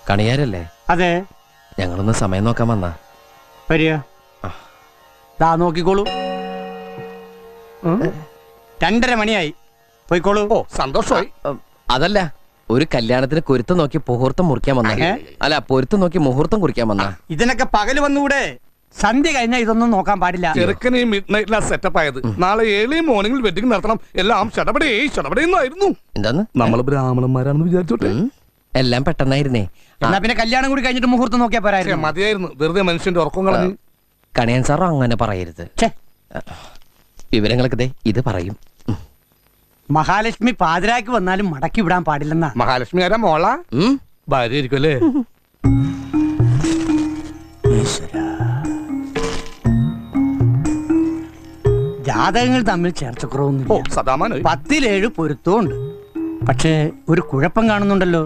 കണിയാരല്ലേ? അതെ. ഞങ്ങളൊന്ന് സമയം നോക്കാൻ വന്നാ. വരിക. ദാ നോക്കിക്കോളൂ. 2:30 മണിയായി. പോയിക്കോളൂ. ഓ സന്തോഷമായി. അതല്ല, ഒരു കല്യാണത്തിന് കുരുത്തം നോക്കി മുഹൂർത്തം മുറിക്കാൻ വന്ന. അല്ല, പൊരുത്തം നോക്കി മുഹൂർത്തം കുറിക്കാൻ വന്ന. ഇതിനൊക്കെ പകല് വന്നുകൂടെ? സന്ധ്യ കഴിഞ്ഞാൽ ഇതൊന്നും നോക്കാൻ പാടില്ല. ചെറുക്കന് മിഡ് നൈറ്റിലാ സെറ്റപ്പ് ആയത്. നാളെ ഏർലി മോർണിംഗിൽ വെഡിങ് നടത്തണം. എല്ലാം ഷടപടേന്നായിരുന്നു. എന്താന്ന്? നമ്മൾ ബ്രാഹ്മണന്മാരാണെന്ന് വിചാരിച്ചോട്ടെ. എല്ലാം പെട്ടെന്നായിരുന്നേ. എന്നാ പിന്നെ കല്യാണം കൂടി കഴിഞ്ഞിട്ട് മുഹൂർത്തം നോക്കിയാ പോരായിരുന്നു? മതിയായിരുന്നു, വെറുതെ മനുഷ്യന്റെ ഉറക്കം കളഞ്ഞു. കണിയൻ സാറോ അങ്ങനെ പറയരുത്. വിവരങ്ങളൊക്കെ ദേ ഇത് പറയും. മഹാലക്ഷ്മി പാതിരാക്ക് വന്നാലും മടക്കി വിടാൻ പാടില്ലെന്നാ. മഹാലക്ഷ്മി ആരാ? മോള ഭാര്യ ആയിരിക്കും അല്ലേ? ജാതകങ്ങൾ തമ്മിൽ ചേർച്ചക്കുറവൊന്നും. 10 പൊരുത്തവും ഉണ്ട്. പക്ഷേ ഒരു കുഴപ്പം കാണുന്നുണ്ടല്ലോ.